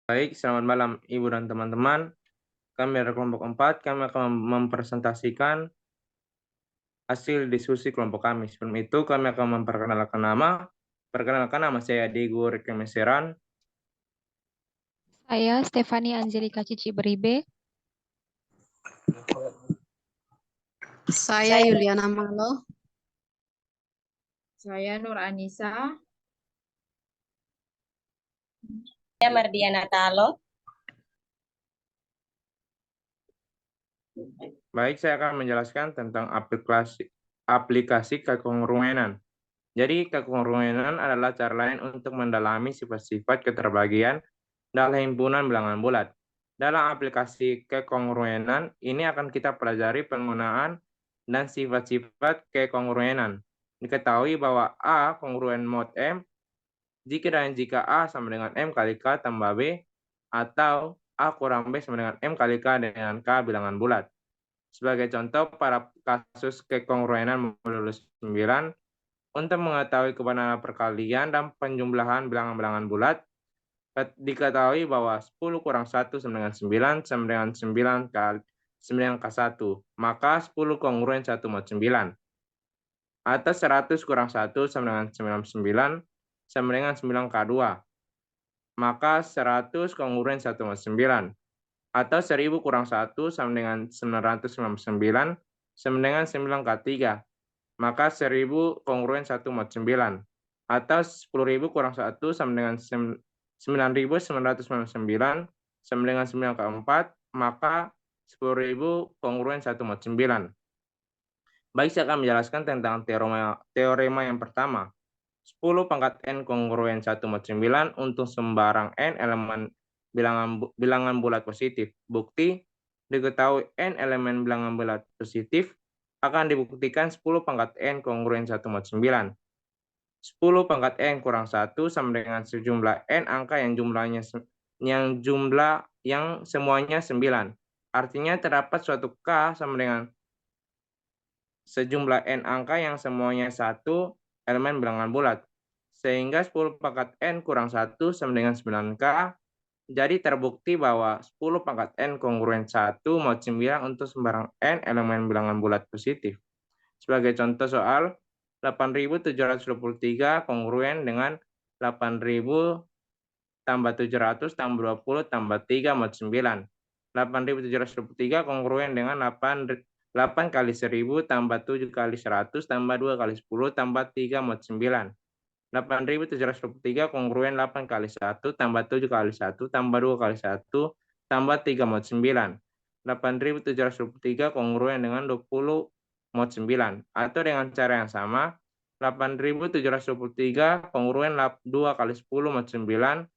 Baik, selamat malam Ibu dan teman-teman. Kami dari kelompok 4, kami akan mempresentasikan hasil diskusi kelompok kami. Sebelum itu, kami akan memperkenalkan nama. Perkenalkan, nama saya Diego Rekemeseran. Saya Stefani Angelika Cici Beribe. Saya Yuliana Malo. Saya Nur Anissa. Saya Mardiana Talo. Baik, saya akan menjelaskan tentang aplikasi kekongruenan. Jadi, kekongruenan adalah cara lain untuk mendalami sifat-sifat keterbagian dalam himpunan bilangan bulat. Dalam aplikasi kekongruenan, ini akan kita pelajari penggunaan dan sifat-sifat kekongruenan. Diketahui bahwa A kongruen mod M jika A sama dengan M kali K tambah B, atau A kurang B sama dengan M kali K dengan K bilangan bulat. Sebagai contoh, pada kasus kekongruenan modulus 9, untuk mengetahui kebenaran perkalian dan penjumlahan bilangan-bilangan bulat, diketahui bahwa 10 kurang 1 sama dengan 9 sama dengan 9 kali 9 ke 1. Maka 10 kongruen 1 mod 9. Atau 100 kurang 1 sama dengan 99 sama dengan 9 ke 2. Maka 100 kongruen 1 mod 9. Atau 1000 kurang 1 sama dengan 999 sama dengan 9 ke 3. Maka 1000 kongruen 1 mod 9. Atau 10.000 kurang 1 sama dengan 9.999 sama dengan 9 ke 4, maka 10.000 kongruen 1 mod 9. Baik, saya akan menjelaskan tentang teorema yang pertama. 10 pangkat N kongruen 1 mod 9 untuk sembarang N elemen bilangan bulat positif. Bukti, diketahui N elemen bilangan bulat positif akan dibuktikan 10 pangkat N kongruen 1 mod 9. 10 pangkat N kurang 1 sama dengan sejumlah N angka yang semuanya 9. Artinya terdapat suatu K sama dengan sejumlah N angka yang semuanya 1 elemen bilangan bulat. Sehingga 10 pangkat N kurang 1 sama dengan 9K. Jadi terbukti bahwa 10 pangkat N kongruen 1 mod 9 untuk sembarang N elemen bilangan bulat positif. Sebagai contoh soal, 8.723 kongruen dengan 8.000 tambah 700 tambah 20 tambah 3 mod 9. 8.723 kongruen dengan 8 kali 1000 tambah 7 kali 100 tambah 2 kali 10 tambah 3 mod 9. 8.723 kongruen 8 kali 1 tambah 7 kali 1 tambah 2 kali 1 tambah 3 mod 9. 8.723 kongruen dengan 20 mod 9. Atau dengan cara yang sama, 8.723 kongruen 2 kali 10 mod 9.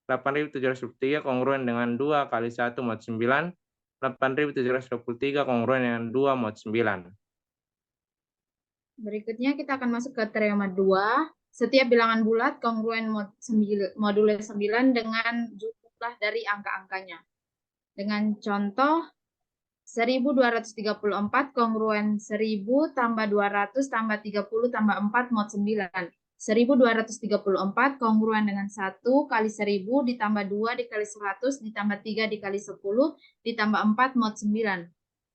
8.723 kongruen dengan 2 kali 1 mod 9. 8.723 kongruen dengan 2 mod 9. Berikutnya kita akan masuk ke teorema 2. Setiap bilangan bulat kongruen modulo 9 dengan jumlah dari angka-angkanya. Dengan contoh 1234 kongruen 1000 tambah 200 tambah 30 tambah 4 mod 9. 1234 kongruen dengan 1 kali 1000 ditambah 2 dikali 100 ditambah 3 dikali 10 ditambah 4 mod 9.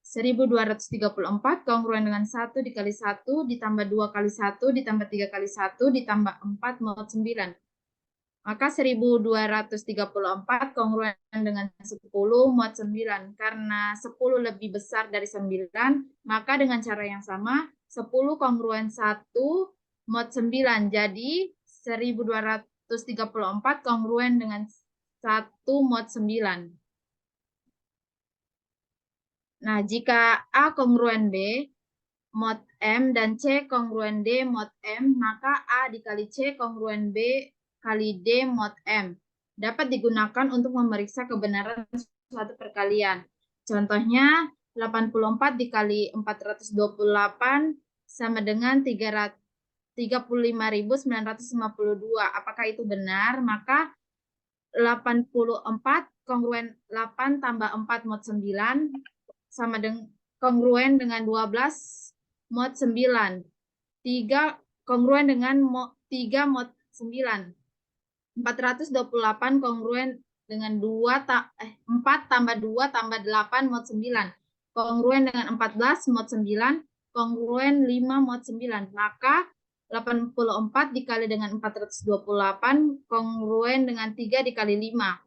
1234 kongruen dengan 1 dikali 1 ditambah 2 kali 1 ditambah 3 kali 1 ditambah 4 mod 9. Maka 1234 kongruen dengan 10 mod 9. Karena 10 lebih besar dari 9, maka dengan cara yang sama 10 kongruen 1 mod 9. Jadi 1234 kongruen dengan 1 mod 9. Nah, jika A kongruen B mod M dan C kongruen D mod M, maka A dikali C kongruen B kali D mod M dapat digunakan untuk memeriksa kebenaran suatu perkalian. Contohnya 84 dikali 428 sama dengan 35.952. Apakah itu benar? Maka 84 kongruen 8 tambah 4 mod 9 sama dengan kongruen dengan 12 mod 9. 3 kongruen dengan 3 mod 9. 428 kongruen dengan 4 tambah 2 tambah 8 mod 9. Kongruen dengan 14 mod 9. Kongruen 5 mod 9. Maka 84 dikali dengan 428 kongruen dengan 3 dikali 5.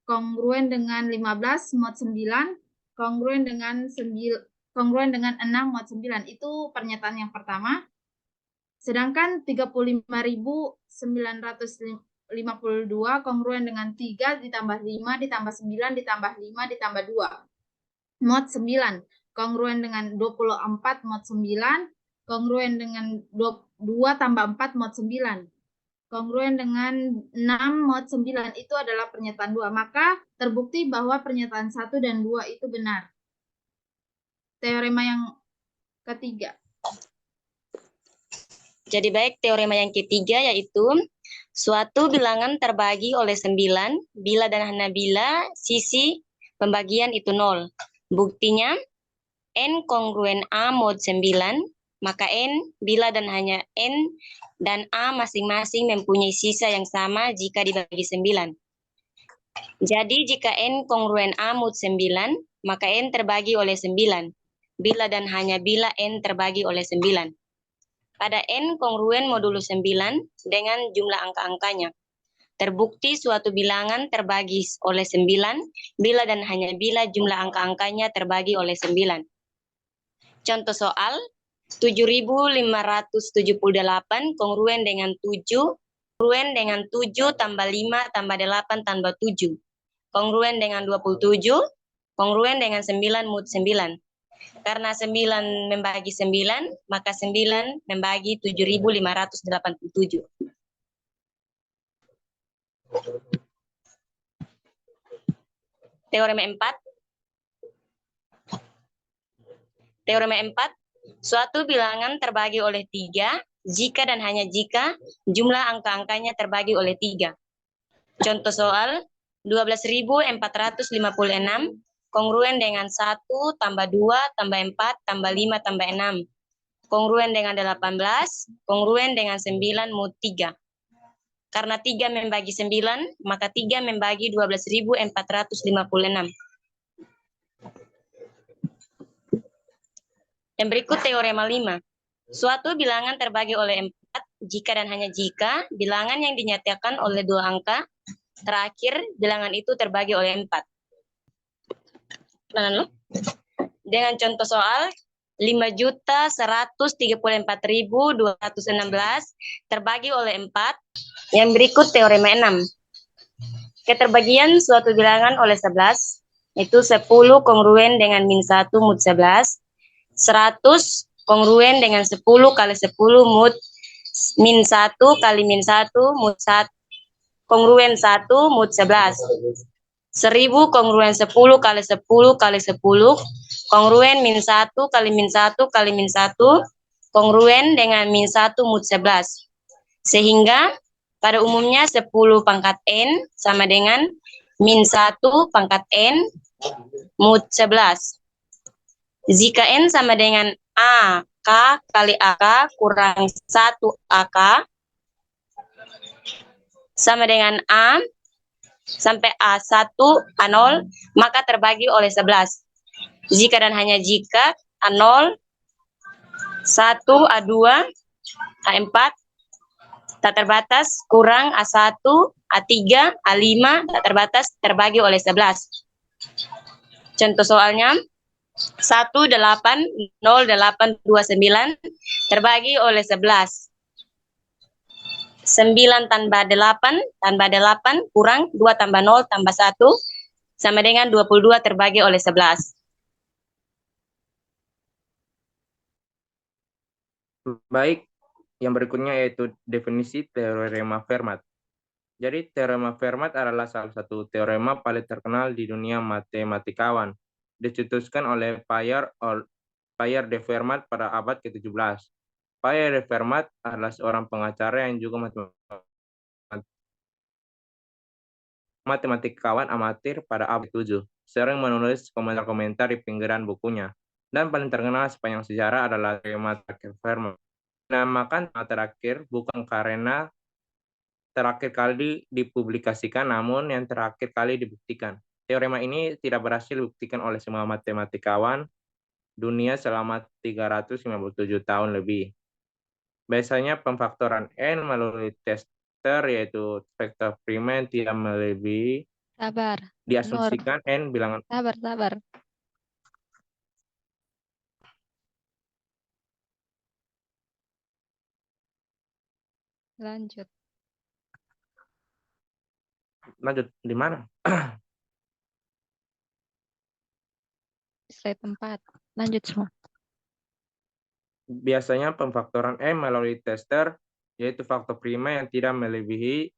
Kongruen dengan 15 mod 9. Kongruen dengan 6 mod 9. Itu pernyataan yang pertama. Sedangkan 35.952 kongruen dengan 3 ditambah 5 ditambah 9 ditambah 5 ditambah 2. Mod 9. Kongruen dengan 24 mod 9. Kongruen dengan 2 tambah 4 mod 9. Kongruen dengan 6 mod 9. Itu adalah pernyataan 2. Maka terbukti bahwa pernyataan 1 dan 2 itu benar. Teorema yang ketiga. Jadi baik, teorema yang ketiga yaitu suatu bilangan terbagi oleh 9 bila dan hanya bila sisi pembagian itu 0. Buktinya, N kongruen A mod 9, maka N bila dan hanya N dan A masing-masing mempunyai sisa yang sama jika dibagi 9. Jadi jika N kongruen A mod 9, maka N terbagi oleh 9. Bila dan hanya bila N terbagi oleh 9. Pada N kongruen modulus 9 dengan jumlah angka-angkanya. Terbukti suatu bilangan terbagi oleh 9 bila dan hanya bila jumlah angka-angkanya terbagi oleh 9. Contoh soal 7.578 kongruen dengan 7, kongruen dengan 7 tambah 5 tambah 8 tambah 7, kongruen dengan 27, kongruen dengan 9 mod 9. Karena 9 membagi 9, maka 9 membagi 7.587. Teorema 4. Teorema 4. Suatu bilangan terbagi oleh 3 jika dan hanya jika jumlah angka-angkanya terbagi oleh 3. Contoh soal 12.456 kongruen dengan 1 tambah 2 tambah 4 tambah 5 tambah 6. Kongruen dengan 18, kongruen dengan 9 mod 3. Karena 3 membagi 9, maka 3 membagi 12.456. Yang berikut teorema 5. Suatu bilangan terbagi oleh 4 jika dan hanya jika bilangan yang dinyatakan oleh 2 angka terakhir bilangan itu terbagi oleh 4. Dengan contoh soal 5.134.216 terbagi oleh 4. Yang berikut teorema 6. Keterbagian suatu bilangan oleh 11 itu 10 kongruen dengan min 1 mod 11, 100 kongruen dengan 10 kali 10 mod min 1 kali min 1 mod 1 kongruen 1 mod 11. 1000 kongruen 10 kali 10 kali 10 kongruen min 1 kali min 1 kali min 1 kongruen dengan min 1 mod 11. Sehingga pada umumnya 10 pangkat N sama dengan min 1 pangkat N mod 11. Jika N sama dengan AK kali AK kurang 1 AK sama dengan A sampai A1, A0, maka terbagi oleh 11. Jika dan hanya jika A0, 1, A2, A4, tak terbatas, kurang A1, A3, A5, tak terbatas, terbagi oleh 11. Contoh soalnya, 1,8,0,829 terbagi oleh 11. 9 tambah 8 kurang 2 tambah 0 tambah 1 sama dengan 22 terbagi oleh 11. Baik, yang berikutnya yaitu definisi teorema Fermat. Jadi teorema Fermat adalah salah satu teorema paling terkenal di dunia matematikawan. Dicetuskan oleh Pierre de Fermat pada abad ke-17. Pierre de Fermat adalah seorang pengacara yang juga matematikawan amatir pada abad ke-7. Sering menulis komentar-komentar di pinggiran bukunya. Dan paling terkenal sepanjang sejarah adalah teorema terakhir Fermat. Dinamakan teorema terakhir bukan karena terakhir kali dipublikasikan, namun yang terakhir kali dibuktikan. Teorema ini tidak berhasil dibuktikan oleh semua matematikawan dunia selama 357 tahun lebih. Biasanya pemfaktoran N melalui tester, yaitu vektor prima yang tidak melebihi, Sabar, Nur. diasumsikan N bilangan. Sabar. Lanjut. Lanjut, di mana? Slide 4. Lanjut semua. Biasanya pemfaktoran M melalui tester, yaitu faktor prima yang tidak melebihi,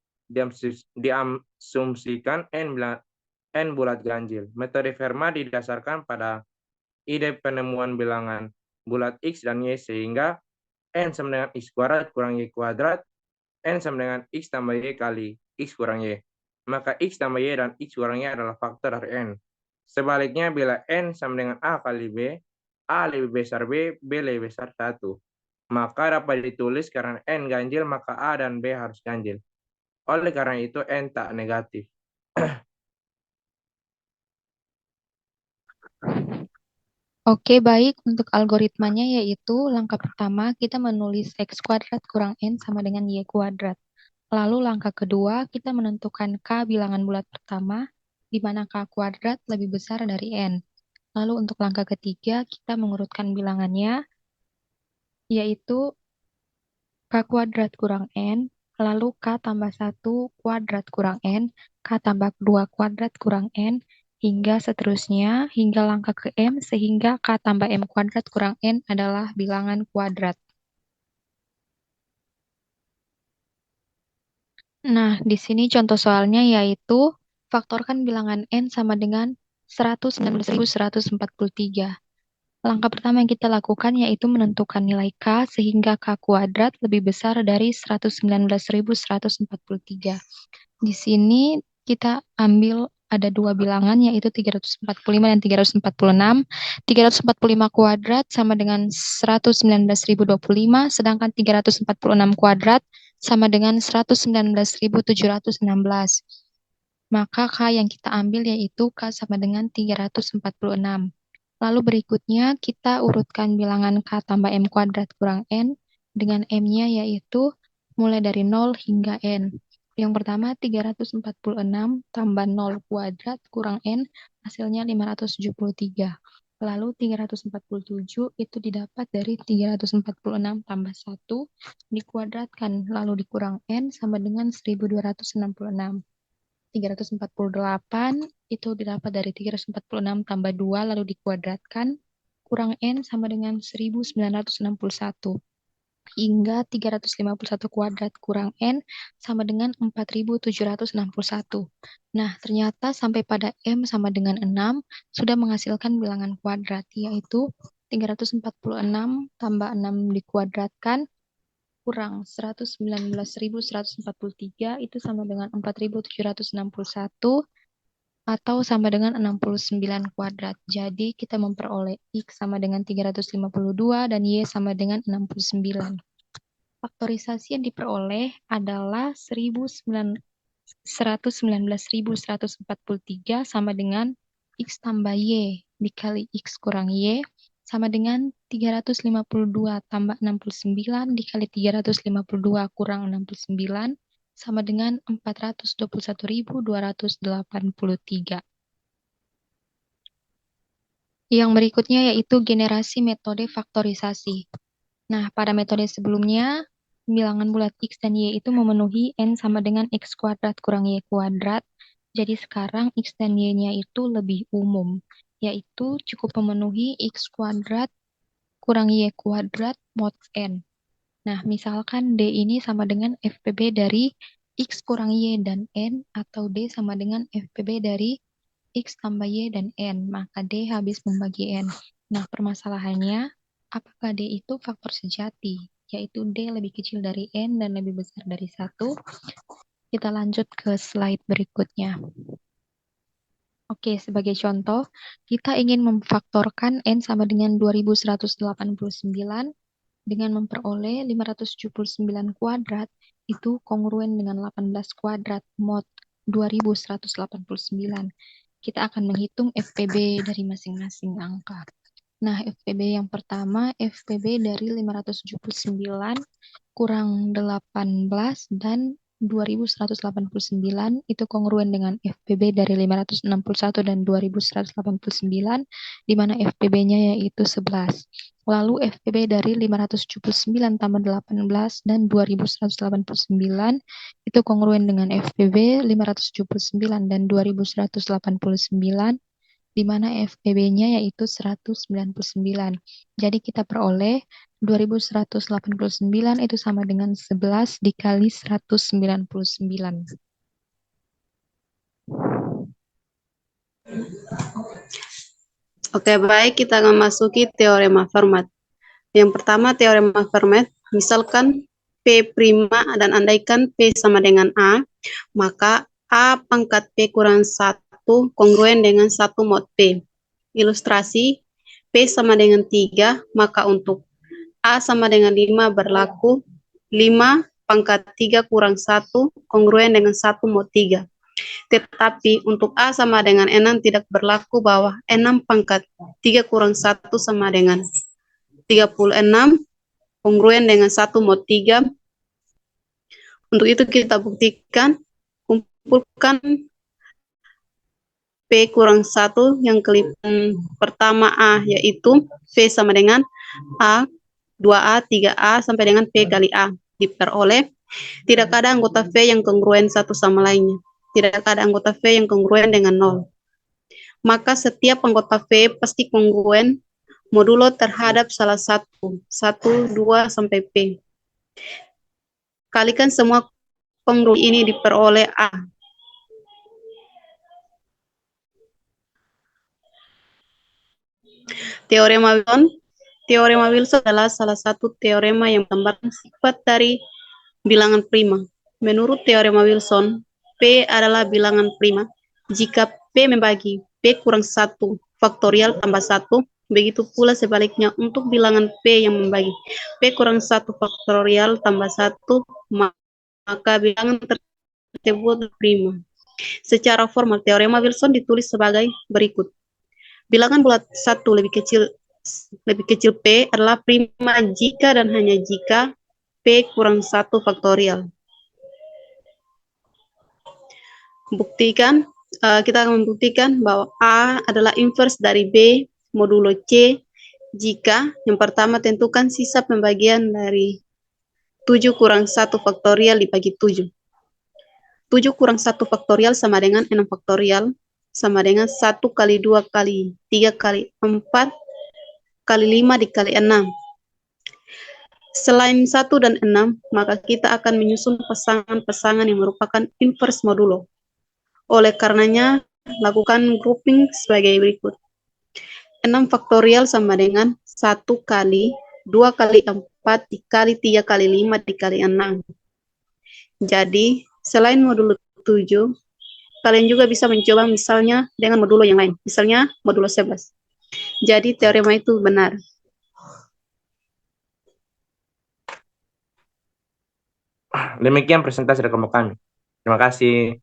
diasumsikan N bulat ganjil. Metode Fermat didasarkan pada ide penemuan bilangan bulat X dan Y, sehingga N sama dengan X kuadrat kurang Y kuadrat, N sama dengan X tambah Y kali X kurang Y. Maka X tambah Y dan X kurang Y adalah faktor dari N. Sebaliknya, bila N sama dengan A kali B, A lebih besar B, B lebih besar 1. Maka dapat ditulis karena N ganjil, maka A dan B harus ganjil. Oleh karena itu, N tak negatif. Oke, baik. Untuk algoritmanya yaitu langkah pertama kita menulis X kuadrat kurang N sama dengan Y kuadrat. Lalu langkah kedua kita menentukan K bilangan bulat pertama, di mana K kuadrat lebih besar dari N. Lalu untuk langkah ketiga kita mengurutkan bilangannya, yaitu K kuadrat kurang N, lalu K tambah 1 kuadrat kurang N, K tambah 2 kuadrat kurang N, hingga seterusnya, hingga langkah ke M, sehingga K tambah M kuadrat kurang N adalah bilangan kuadrat. Nah, di sini contoh soalnya yaitu faktorkan bilangan N sama dengan 119.143. Langkah pertama yang kita lakukan yaitu menentukan nilai K sehingga K kuadrat lebih besar dari 119.143. Di sini kita ambil ada dua bilangan yaitu 345 dan 346. 345 kuadrat sama dengan 119.025, sedangkan 346 kuadrat sama dengan 119.716. Maka K yang kita ambil yaitu K sama dengan 346. Lalu berikutnya kita urutkan bilangan K tambah M kuadrat kurang N dengan M-nya yaitu mulai dari 0 hingga N. Yang pertama 346 tambah 0 kuadrat kurang N hasilnya 573. Lalu 347 itu didapat dari 346 tambah 1 dikuadratkan lalu dikurang N sama dengan 1266. 348 itu didapat dari 346 tambah 2 lalu dikuadratkan kurang N sama dengan 1961 hingga 351 kuadrat kurang N sama dengan 4761. Nah, ternyata sampai pada M sama dengan 6 sudah menghasilkan bilangan kuadrat yaitu 346 tambah 6 dikuadratkan kurang 119.143 itu sama dengan 4.761 atau sama dengan 69 kuadrat. Jadi kita memperoleh X sama dengan 352 dan Y sama dengan 69. Faktorisasi yang diperoleh adalah 119.143 sama dengan X tambah Y dikali X kurang Y sama dengan 352 tambah 69 dikali 352 kurang 69 sama dengan 421.283. Yang berikutnya yaitu generasi metode faktorisasi. Nah, pada metode sebelumnya, bilangan bulat X dan Y itu memenuhi N sama dengan X kuadrat kurang Y kuadrat. Jadi sekarang X dan Y-nya itu lebih umum, yaitu cukup memenuhi X kuadrat kurang Y kuadrat mod N. Nah, misalkan D ini sama dengan FPB dari X kurang Y dan N, atau D sama dengan FPB dari X tambah Y dan N, maka D habis membagi N. Nah, permasalahannya, apakah D itu faktor sejati, yaitu D lebih kecil dari N dan lebih besar dari 1? Kita lanjut ke slide berikutnya. Oke, sebagai contoh, kita ingin memfaktorkan N sama dengan 2189 dengan memperoleh 579 kuadrat itu kongruen dengan 18 kuadrat mod 2189. Kita akan menghitung FPB dari masing-masing angka. Nah, FPB yang pertama, FPB dari 579 kurang 18 dan 2189 itu kongruen dengan FPB dari 561 dan 2189, di mana FPB-nya yaitu 11. Lalu FPB dari 579 tambah 18 dan 2189 itu kongruen dengan FPB 579 dan 2189, di mana FPB-nya yaitu 199. Jadi kita peroleh 2189 itu sama dengan 11 dikali 199. Oke, baik, kita akan masuki teorema Fermat. Yang pertama, teorema Fermat, misalkan P' dan andaikan P sama dengan A, maka A pangkat P kurang 1 kongruen dengan 1 mod P. Ilustrasi, P sama dengan 3, maka untuk A sama dengan 5 berlaku 5 pangkat 3 kurang 1 kongruen dengan 1 mod 3. Tetapi untuk A sama dengan 6 tidak berlaku bahwa 6 pangkat 3 kurang 1 sama dengan 36 kongruen dengan 1 mod 3. Untuk itu kita buktikan, kumpulkan P kurang 1 yang kelipan pertama A, yaitu P sama dengan A, 2A, 3A sampai dengan P kali A. Diperoleh, tidak ada anggota V yang kongruen satu sama lainnya. Tidak ada anggota V yang kongruen dengan 0. Maka setiap anggota V pasti kongruen modulo terhadap salah satu, 1, 2, sampai P. Kalikan semua kongruen ini diperoleh A. Teorema Wilson. Teorema Wilson adalah salah satu teorema yang menggambarkan sifat dari bilangan prima. Menurut teorema Wilson, P adalah bilangan prima jika P membagi P kurang 1 faktorial tambah 1, begitu pula sebaliknya untuk bilangan P yang membagi P kurang 1 faktorial tambah 1, maka bilangan tersebut prima. Secara formal, teorema Wilson ditulis sebagai berikut. Bilangan bulat 1 lebih kecil P adalah prima jika dan hanya jika P kurang 1 faktorial. Kita akan membuktikan bahwa A adalah inverse dari B modulo C jika yang pertama tentukan sisa pembagian dari 7 kurang 1 faktorial dibagi 7. 7 kurang 1 faktorial sama dengan 6 faktorial sama dengan 1 kali 2 kali 3 kali 4 kali 5 dikali 6. Selain 1 dan 6, maka kita akan menyusun pasangan-pasangan yang merupakan inverse modulo. Oleh karenanya, lakukan grouping sebagai berikut. 6 faktorial sama dengan 1 kali 2 kali 4 dikali 3 kali 5 dikali 6. Jadi, selain modulo 7, kalian juga bisa mencoba misalnya dengan modulo yang lain. Misalnya modulo 11. Jadi, teorema itu benar. Demikian presentasi dari kelompok kami. Terima kasih.